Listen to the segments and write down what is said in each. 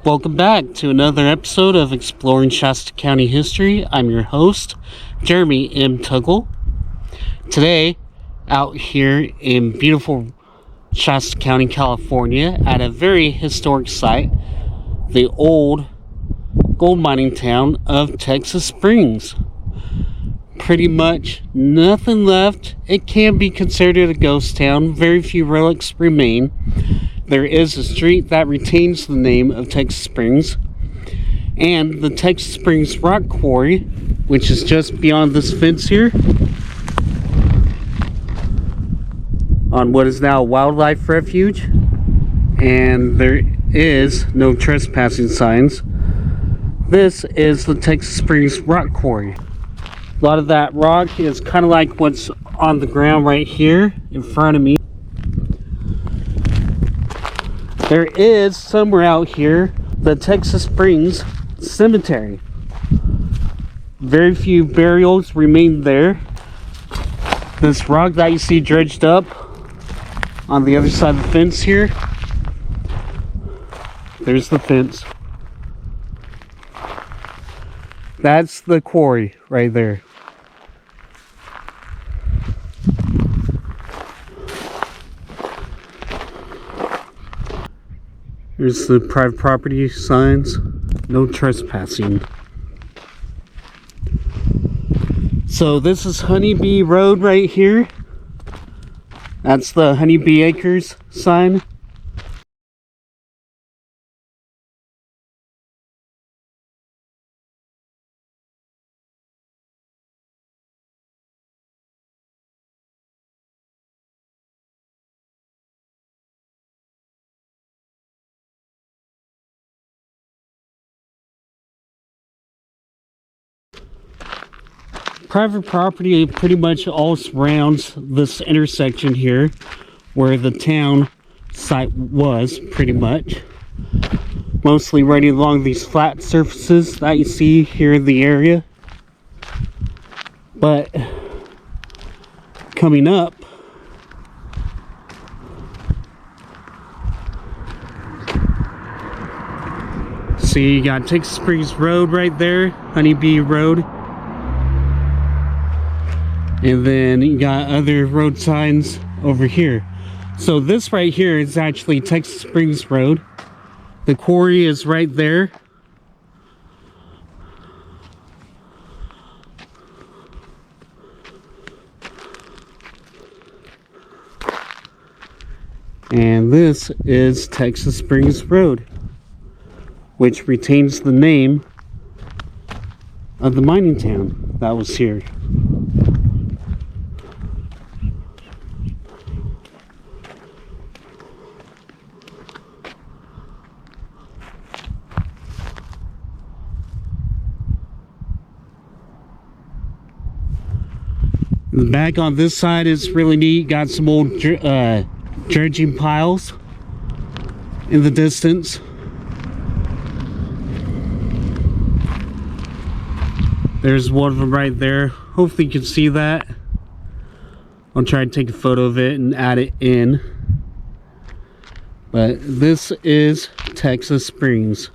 Welcome back to another episode of Exploring Shasta County History. I'm your host, Jeremy M. Tuggle. Today, out here in beautiful Shasta County, California, at a very historic site, the old gold mining town of Texas Springs. Pretty much nothing left. It can be considered a ghost town. Very few relics remain. There is a street that retains the name of Texas Springs, and the Texas Springs Rock Quarry, which is just beyond this fence here, on what is now a wildlife refuge, and there is no trespassing signs. This is the Texas Springs Rock Quarry. A lot of that rock is kind of like what's on the ground right here in front of me. There is somewhere out here the Texas Springs Cemetery. Very few burials remain there. This rock that you see dredged up on the other side of the fence here, there's the fence. That's the quarry right there. Here's the private property signs. No trespassing. So this is Honeybee Road right here. That's the Honeybee Acres sign. Private property pretty much all surrounds this intersection here where the town site was, pretty much. Mostly running along these flat surfaces that you see here in the area. But coming up, see, you got Texas Springs Road right there, Honeybee Road. And then you got other road signs over here. So this right here is actually Texas Springs Road. The quarry is right there. And this is Texas Springs Road, which retains the name of the mining town that was here. The back on this side is really neat. Got some old dredging piles in the distance. There's one of them right there. Hopefully you can see that. I'll try to take a photo of it and add it in. But this is Texas Springs.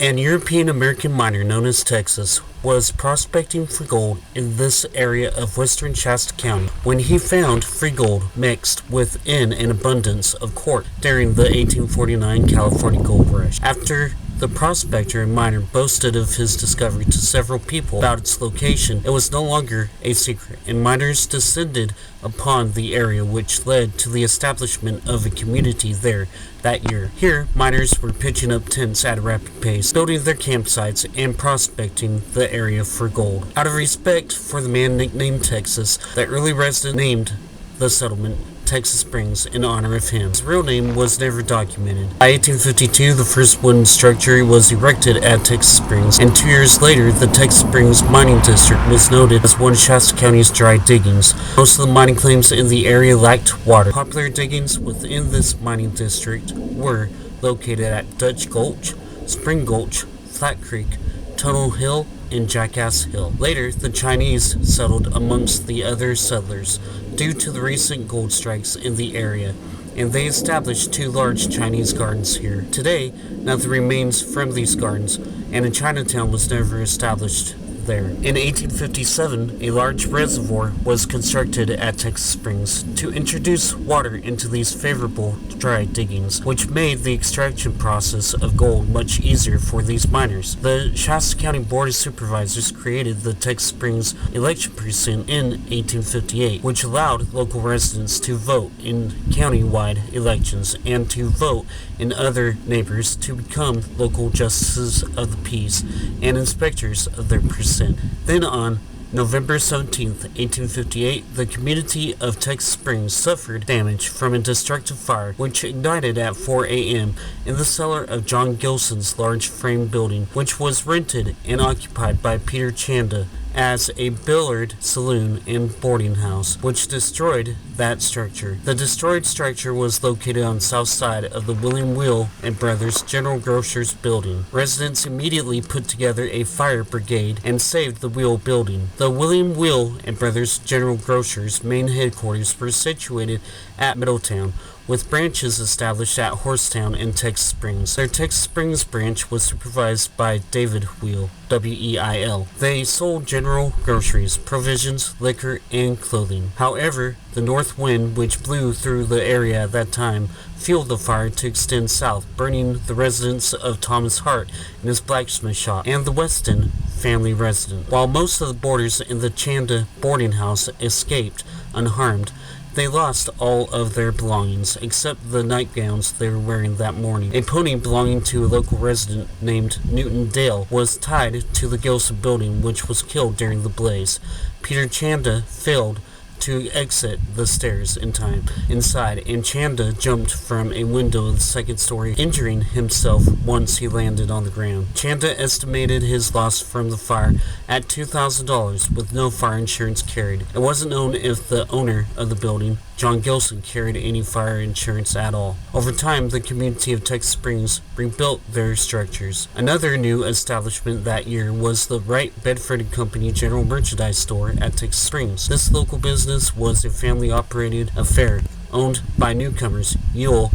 An European-American miner known as Texas was prospecting for gold in this area of western Shasta County when he found free gold mixed within an abundance of quartz during the 1849 California gold rush. After the prospector and miner boasted of his discovery to several people about its location, it was no longer a secret, and miners descended upon the area, which led to the establishment of a community there that year. Here, miners were pitching up tents at a rapid pace, building their campsites and prospecting the area for gold. Out of respect for the man nicknamed Texas, the early resident named the settlement Texas Springs in honor of him. His real name was never documented. By 1852, the first wooden structure was erected at Texas Springs, and 2 years later, the Texas Springs mining district was noted as one of Shasta County's dry diggings. Most of the mining claims in the area lacked water. Popular diggings within this mining district were located at Dutch Gulch, Spring Gulch, Flat Creek, Tunnel Hill, and Jackass Hill. Later, the Chinese settled amongst the other settlers due to the recent gold strikes in the area, and they established 2 large Chinese gardens here. Today, nothing remains from these gardens, and a Chinatown was never established there. In 1857, a large reservoir was constructed at Texas Springs to introduce water into these favorable dry diggings, which made the extraction process of gold much easier for these miners. The Shasta County Board of Supervisors created the Texas Springs election precinct in 1858, which allowed local residents to vote in county-wide elections and to vote in other neighbors to become local justices of the peace and inspectors of their precinct. Then on November 17, 1858, the community of Texas Springs suffered damage from a destructive fire which ignited at 4 a.m. in the cellar of John Gilson's large frame building, which was rented and occupied by Peter Chanda as a billiard saloon and boarding house, which destroyed that structure. The destroyed structure was located on the south side of the William Will and Brothers General Grocers building. Residents immediately put together a fire brigade and saved the Will building. The William Will and Brothers General Grocers main headquarters were situated at Middletown, with branches established at Horsetown and Texas Springs. Their Texas Springs branch was supervised by David Weil, W-E-I-L. They sold general groceries, provisions, liquor, and clothing. However, the north wind which blew through the area at that time fueled the fire to extend south, burning the residence of Thomas Hart and his blacksmith shop, and the Weston family residence. While most of the boarders in the Chanda boarding house escaped unharmed, they lost all of their belongings, except the nightgowns they were wearing that morning. A pony belonging to a local resident named Newton Dale was tied to the Gilson building, which was killed during the blaze. Peter Chanda failed to exit the stairs in time inside, and Chanda jumped from a window of the second story, injuring himself once he landed on the ground. Chanda estimated his loss from the fire at $2,000 with no fire insurance carried. It wasn't known if the owner of the building, John Gilson, carried any fire insurance at all. Over time, the community of Texas Springs rebuilt their structures. Another new establishment that year was the Wright Bedford & Company General Merchandise Store at Texas Springs. This local business was a family-operated affair owned by newcomers Ewell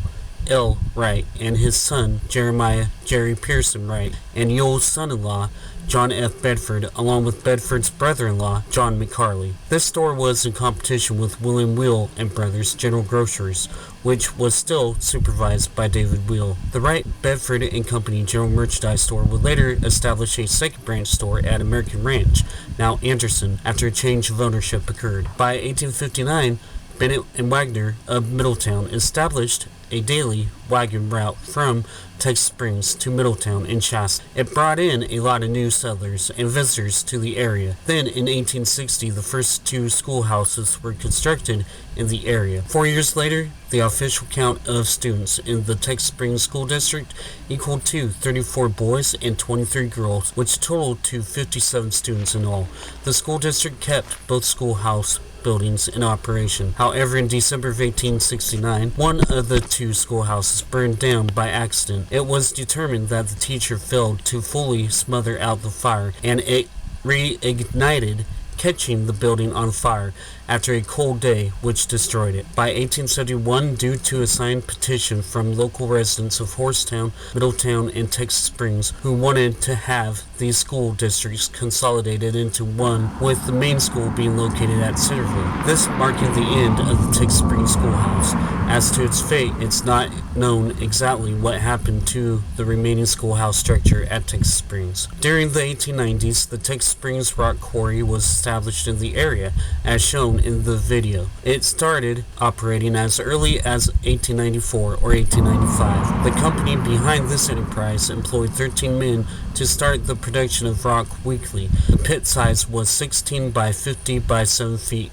L. Wright and his son Jeremiah Jerry Pearson Wright, and Ewell's son-in-law John F. Bedford, along with Bedford's brother-in-law John McCarley. This store was in competition with William Will and Brothers General Grocers, which was still supervised by David Will. The Wright Bedford & Company General Merchandise Store would later establish a second branch store at American Ranch, now Anderson, after a change of ownership occurred. By 1859, Bennett and Wagner of Middletown established a daily wagon route from Texas Springs to Middletown and Shasta. It brought in a lot of new settlers and visitors to the area. Then in 1860, the first 2 schoolhouses were constructed in the area. 4 years later, the official count of students in the Texas Springs School District equaled to 34 boys and 23 girls, which totaled to 57 students in all. The school district kept both schoolhouse buildings in operation. However, in December of 1869, one of the 2 schoolhouses burned down by accident. It was determined that the teacher failed to fully smother out the fire, and it reignited, catching the building on fire. after a cold day which destroyed it. By 1871, due to a signed petition from local residents of Horsetown, Middletown, and Texas Springs who wanted to have these school districts consolidated into one, with the main school being located at Centerville, this marking the end of the Texas Springs Schoolhouse. As to its fate, it's not known exactly what happened to the remaining schoolhouse structure at Texas Springs. During the 1890s, the Texas Springs Rock Quarry was established in the area, as shown in the video. It started operating as early as 1894 or 1895. The company behind this enterprise employed 13 men to start the production of rock weekly. The pit size was 16 by 50 by 7 feet.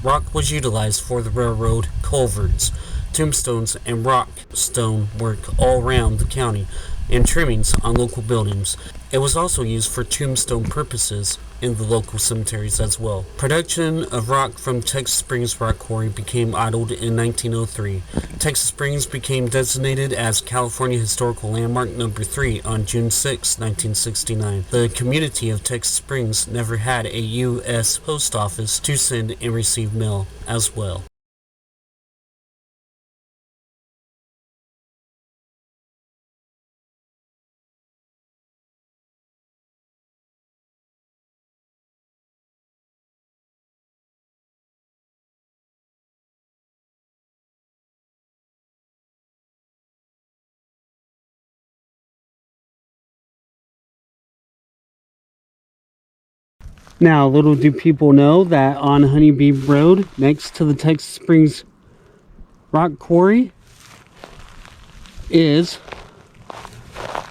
Rock was utilized for the railroad, culverts, tombstones, and rock stone work all around the county, and trimmings on local buildings. It was also used for tombstone purposes in the local cemeteries as well. Production of rock from Texas Springs Rock Quarry became idled in 1903. Texas Springs became designated as California Historical Landmark number 3 on June 6, 1969. The community of Texas Springs never had a U.S. post office to send and receive mail as well. Now, little do people know that on Honeybee Road, next to the Texas Springs Rock Quarry, is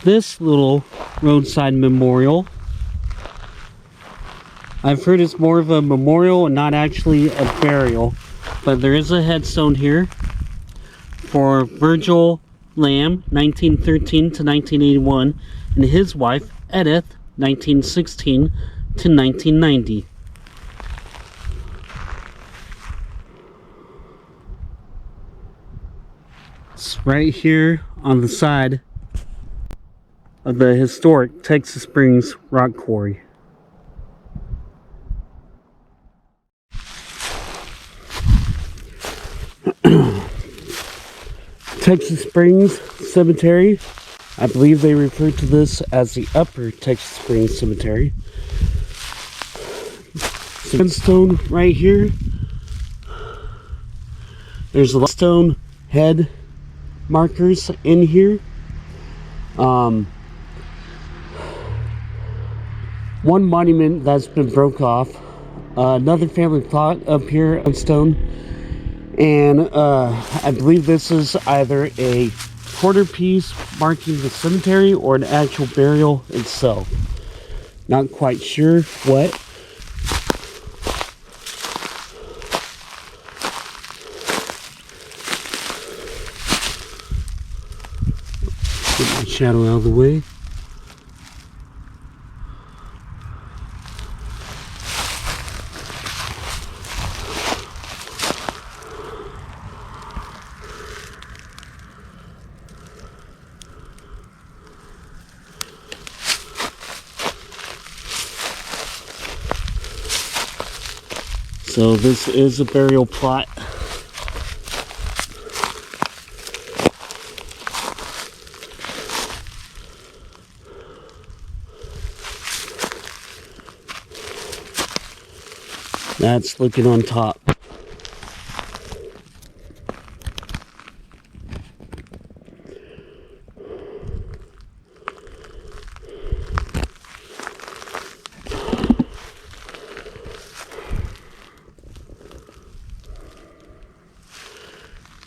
this little roadside memorial. I've heard it's more of a memorial and not actually a burial, but there is a headstone here for Virgil Lamb, 1913 to 1981, and his wife, Edith, 1916 to 1990. It's right here on the side of the historic Texas Springs Rock Quarry. Texas Springs Cemetery. I believe they refer to this as the Upper Texas Springs Cemetery. Sandstone right here. There's a stone head markers in here. One monument that's been broke off. Another family plot up here on stone. And I believe this is either a quarter piece marking the cemetery or an actual burial itself. Not quite sure what. Get my shadow out of the way. So this is a burial plot. That's looking on top.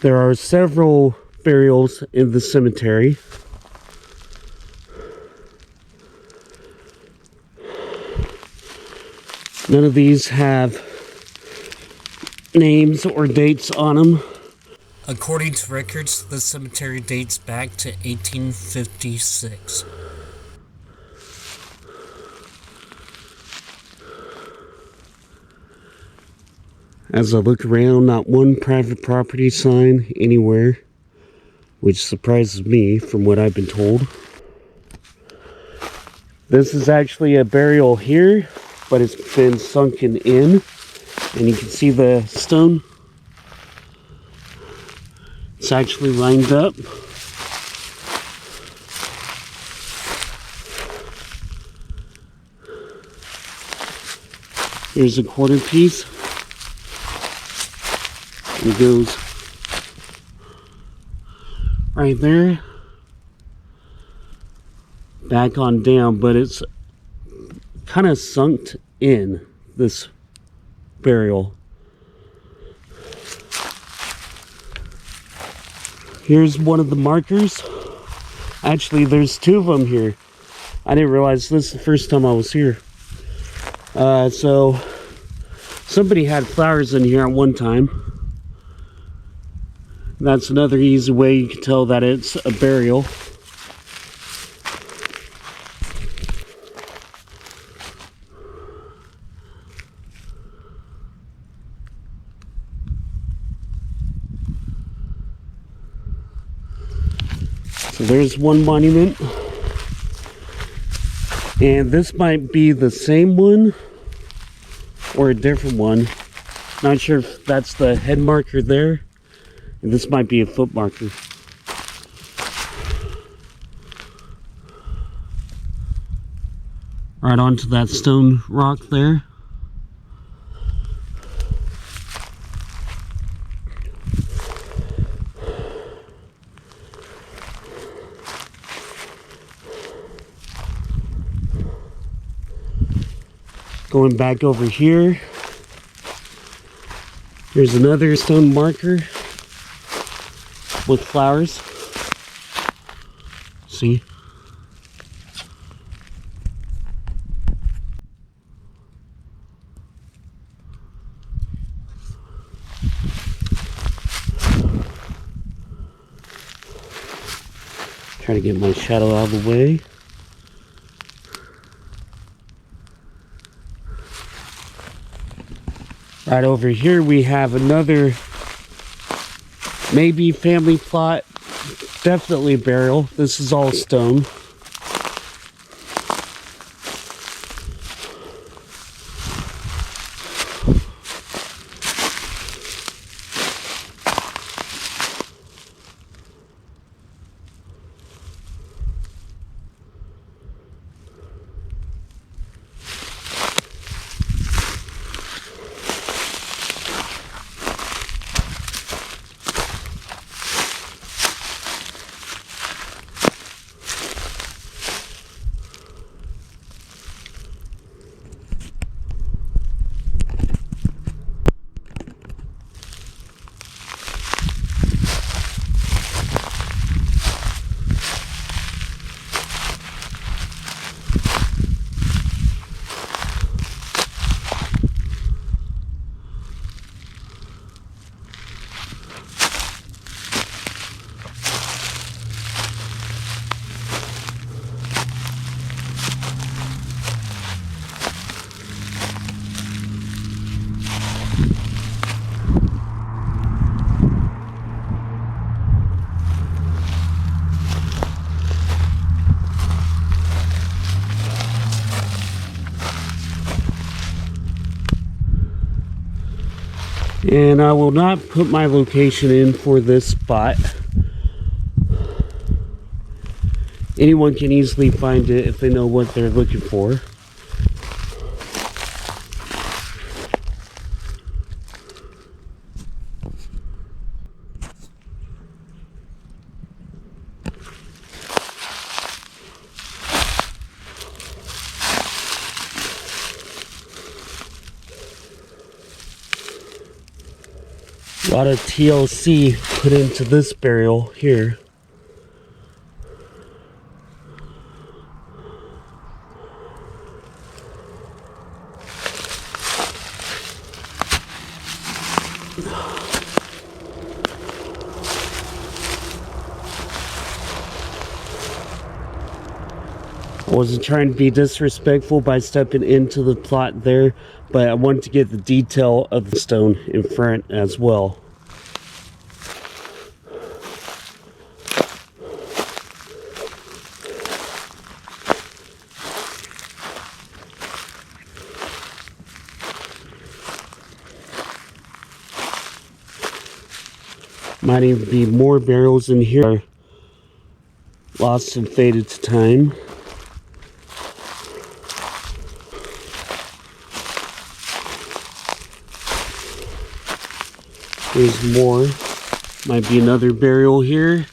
There are several burials in the cemetery. None of these have names or dates on them. According to records, the cemetery dates back to 1856. As I look around, not one private property sign anywhere, which surprises me from what I've been told. This is actually a burial here, but it's been sunken in, And you can see the stone. It's actually lined up. Here's a quarter piece. It goes right there. Back on down, but it's kind of sunk in, this burial. Here's one of the markers. Actually, there's two of them here. I didn't realize this the first time I was here. So somebody had flowers in here at one time. That's another easy way you can tell that it's a burial. So there's one monument. And this might be the same one or a different one. Not sure if that's the head marker there. And this might be a foot marker. Right onto that stone rock there. Going back over here, here's another stone marker with flowers. See? Try to get my shadow out of the way. Right over here we have another, maybe family plot, definitely burial. This is all stone. And I will not put my location in for this spot. Anyone can easily find it if they know what they're looking for. A lot of TLC put into this burial here. I wasn't trying to be disrespectful by stepping into the plot there, but I wanted to get the detail of the stone in front as well. Might even be more burials in here. Lost and faded to time. There's more. Might be another burial here.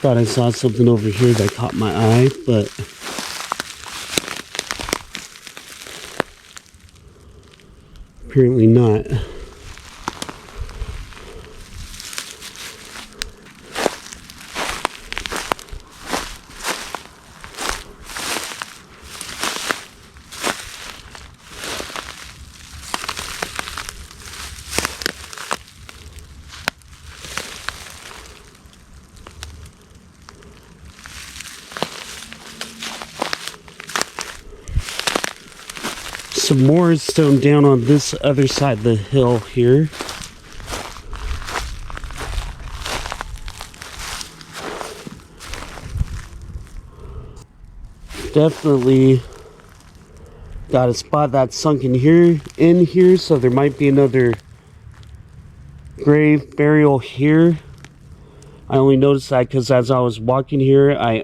Thought I saw something over here that caught my eye, but apparently not. Some more stone down on this other side of the hill here. Definitely got a spot that's sunk in here, so there might be another grave burial here. I only noticed that because as I was walking here, I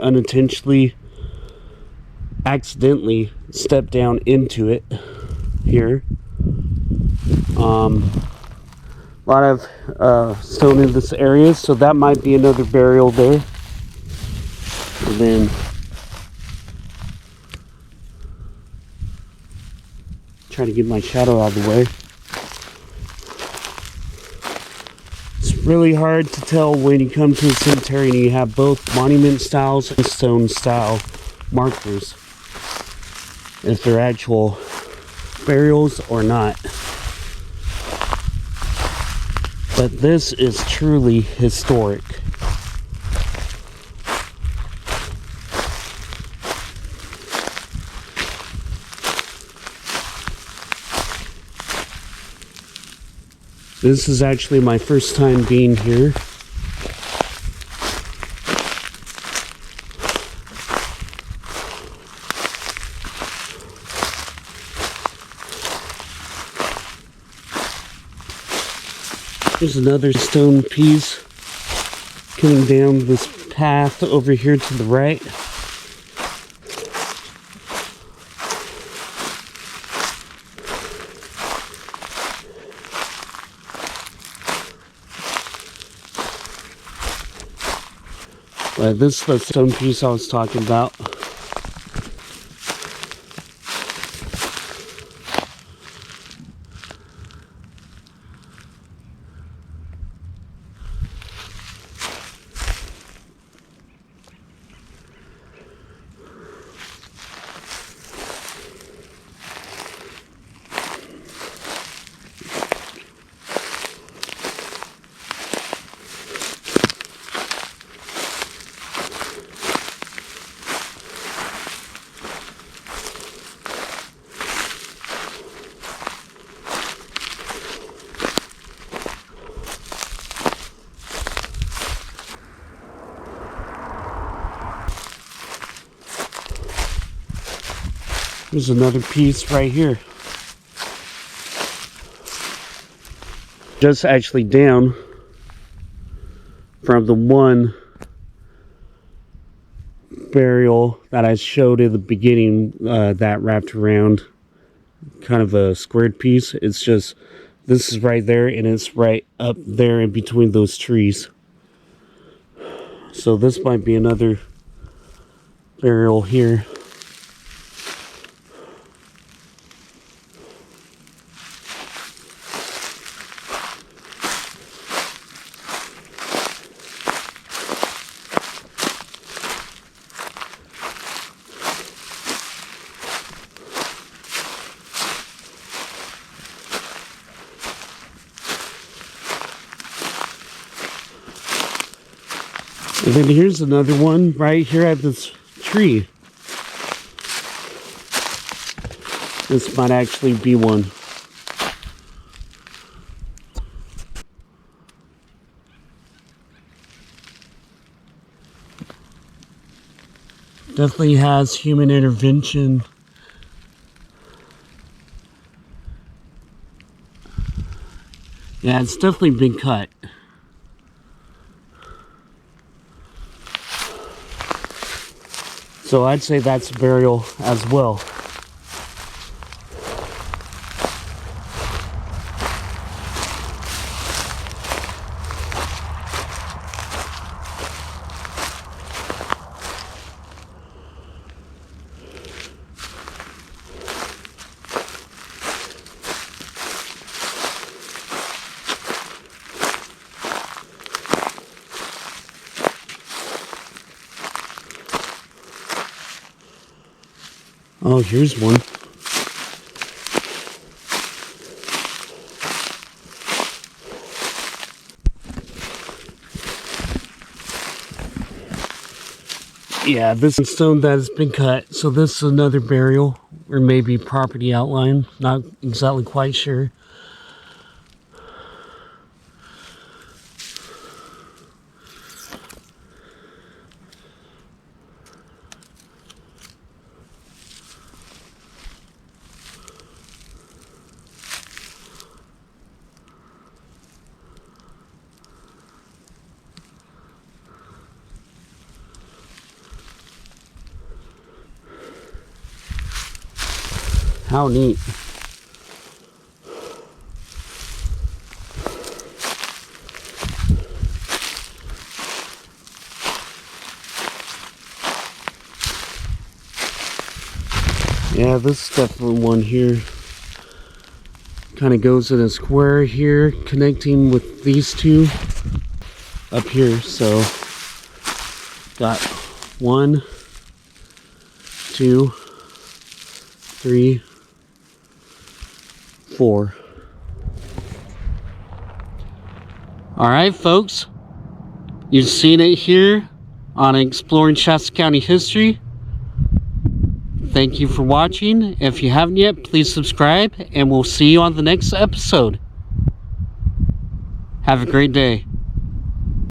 accidentally stepped down into it here. A lot of stone in this area, so that might be another burial there. And then try to get my shadow out of the way. It's really hard to tell when you come to a cemetery and you have both monument styles and stone style markers, if they're actual burials or not. But this is truly historic. This is actually my first time being here. There's another stone piece coming down this path over here to the right. This is the stone piece I was talking about. There's another piece right here. Just actually down from the one burial that I showed in the beginning, that wrapped around kind of a squared piece. It's just, this is right there and it's right up there in between those trees. So this might be another burial here. And then here's another one right here at this tree. This might actually be one. Definitely has human intervention. Yeah, it's definitely been cut. So I'd say that's burial as well. Oh, here's one. Yeah, this is stone that has been cut. So this is another burial, or maybe property outline. Not exactly quite sure. How neat. Yeah, this is definitely one here. Kind of goes in a square here, connecting with these two up here. So, got 1, 2, 3, 4. Alright, folks. You've seen it here on Exploring Shasta County History. Thank you for watching. If you haven't yet, please subscribe, and we'll see you on the next episode. Have a great day.